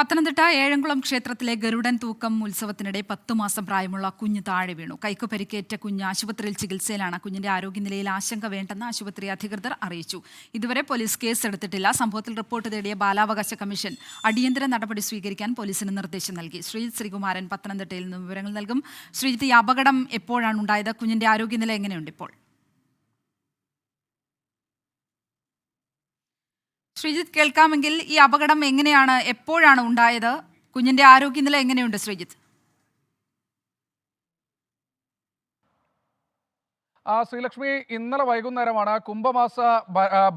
പത്തനംതിട്ട ഏഴംകുളം ക്ഷേത്രത്തിലെ ഗരുഡൻ തൂക്കം ഉത്സവത്തിനിടെ 10 മാസം പ്രായമുള്ള കുഞ്ഞ് താഴെ വീണു. കൈക്ക് പരിക്കേറ്റ കുഞ്ഞ് ആശുപത്രിയിൽ ചികിത്സയിലാണ്. കുഞ്ഞിന്റെ ആരോഗ്യനിലയിൽ ആശങ്ക വേണ്ടെന്ന് ആശുപത്രി അധികൃതർ അറിയിച്ചു. ഇതുവരെ പോലീസ് കേസെടുത്തിട്ടില്ല. സംഭവത്തിൽ റിപ്പോർട്ട് തേടിയ ബാലാവകാശ കമ്മീഷൻ അടിയന്തര നടപടി സ്വീകരിക്കാൻ പോലീസിന് നിർദ്ദേശം നൽകി. ശ്രീകുമാരൻ പത്തനംതിട്ടയിൽ നിന്ന് വിവരങ്ങൾ നൽകും. ശ്രീജിത്ത്, ഈ അപകടം എപ്പോഴാണ് ഉണ്ടായത്? കുഞ്ഞിന്റെ ആരോഗ്യനില എങ്ങനെയുണ്ട് ഇപ്പോൾ? ശ്രീജിത്ത്, കേൾക്കാമെങ്കിൽ ഈ അപകടം എപ്പോഴാണ് ഉണ്ടായത്? കുഞ്ഞിന്റെ ആരോഗ്യനില എങ്ങനെയുണ്ട് ശ്രീജിത്ത്? ശ്രീലക്ഷ്മി, ഇന്നലെ വൈകുന്നേരമാണ് കുംഭമാസ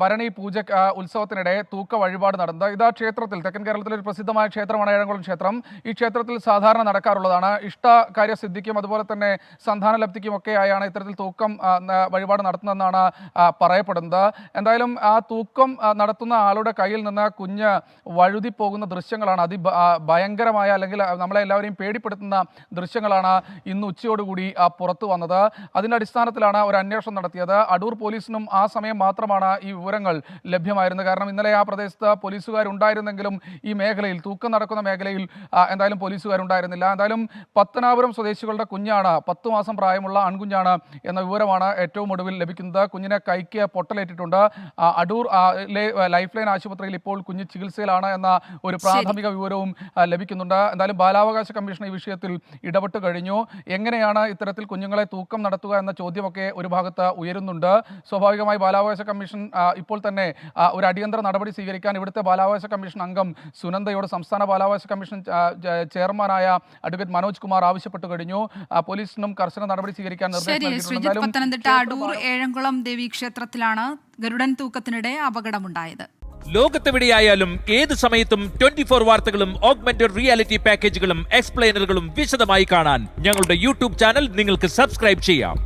ഭരണി പൂജ ഉത്സവത്തിനിടെ തൂക്ക വഴിപാട് നടന്നത്. ഇതാ ക്ഷേത്രത്തിൽ, തെക്കൻ കേരളത്തിലെ ഒരു പ്രസിദ്ധമായ ക്ഷേത്രമാണ് ഏഴംകുളം ക്ഷേത്രം. ഈ ക്ഷേത്രത്തിൽ സാധാരണ നടക്കാറുള്ളതാണ്. ഇഷ്ടകാര്യസിദ്ധിക്കും അതുപോലെ തന്നെ സന്താനലബ്ധിക്കും ഒക്കെ ആയാണ് ഇത്തരത്തിൽ തൂക്കം വഴിപാട് നടത്തുന്നതെന്നാണ് പറയപ്പെടുന്നത്. എന്തായാലും ആ തൂക്കം നടത്തുന്ന ആളുടെ കയ്യിൽ നിന്ന് കുഞ്ഞ് വഴുതി പോകുന്ന ദൃശ്യങ്ങളാണ്, ഭയങ്കരമായ അല്ലെങ്കിൽ നമ്മളെല്ലാവരെയും പേടിപ്പെടുത്തുന്ന ദൃശ്യങ്ങളാണ് ഇന്ന് ഉച്ചയോടുകൂടി പുറത്തു വന്നത്. അതിൻ്റെ അടിസ്ഥാനത്തിലാണ് ഒരു അന്വേഷണം നടത്തിയത്. അടൂർ പോലീസിനും ആ സമയം മാത്രമാണ് ഈ വിവരങ്ങൾ ലഭ്യമായിരുന്നത്. കാരണം ഇന്നലെ ആ പ്രദേശത്ത് പോലീസുകാരുണ്ടായിരുന്നെങ്കിലും ഈ മേഖലയിൽ, തൂക്കം നടക്കുന്ന മേഖലയിൽ എന്തായാലും പോലീസുകാരുണ്ടായിരുന്നില്ല. എന്തായാലും പത്തനാപുരം സ്വദേശികളുടെ കുഞ്ഞാണ്, 10 മാസം പ്രായമുള്ള ആൺകുഞ്ഞാണ് എന്ന വിവരമാണ് ഏറ്റവും ഒടുവിൽ ലഭിക്കുന്നത്. കുഞ്ഞിനെ കൈക്ക് പൊട്ടലേറ്റിട്ടുണ്ട്. അടൂർ ലൈഫ് ലൈൻ ആശുപത്രിയിൽ ഇപ്പോൾ കുഞ്ഞ് ചികിത്സയിലാണ് എന്ന ഒരു പ്രാഥമിക വിവരവും ലഭിക്കുന്നുണ്ട്. എന്തായാലും ബാലാവകാശ കമ്മീഷൻ ഈ വിഷയത്തിൽ ഇടപെട്ട് കഴിഞ്ഞു. എങ്ങനെയാണ് ഇത്തരത്തിൽ കുഞ്ഞുങ്ങളെ തൂക്കം നടത്തുക എന്ന ചോദ്യമൊക്കെ ഒരു ഭാഗത്ത് ഉയരുന്നുണ്ട്. സ്വാഭാവികമായി ബാലാവകാശ കമ്മീഷൻ ഇപ്പോൾ തന്നെ ഒരു അടിയന്തര നടപടി സ്വീകരിക്കാൻ ഇവിടുത്തെ ബാലാവകാശ കമ്മീഷൻ അംഗം സുനന്ദയോട് സംസ്ഥാന ബാലാവകാശ കമ്മീഷൻ ചെയർമാനായ അഡ്വക്കേറ്റ് മനോജ് കുമാർ ആവശ്യപ്പെട്ടു കഴിഞ്ഞു. പോലീസിനും കർശന നടപടി സ്വീകരിക്കാൻ നിർദ്ദേശം നൽകിയിട്ടുണ്ട്. പത്തനംതിട്ട അടൂർ ഏഴംകുളം ദേവി ക്ഷേത്രത്തിലാണ് ഗരുഡൻ തൂക്കത്തിനിടെ അപകടമുണ്ടായത്. ലോകത്തെവിടെയായാലും ഏത് സമയത്തും 24 വാർത്തകളും ഓഗ്മെന്റഡ് റിയാലിറ്റി പാക്കേജുകളും എക്സ്പ്ലെയിനറുകളും വിശദമായി കാണാൻ ഞങ്ങളുടെ യൂട്യൂബ് ചാനൽ നിങ്ങൾക്ക് സബ്സ്ക്രൈബ് ചെയ്യാം.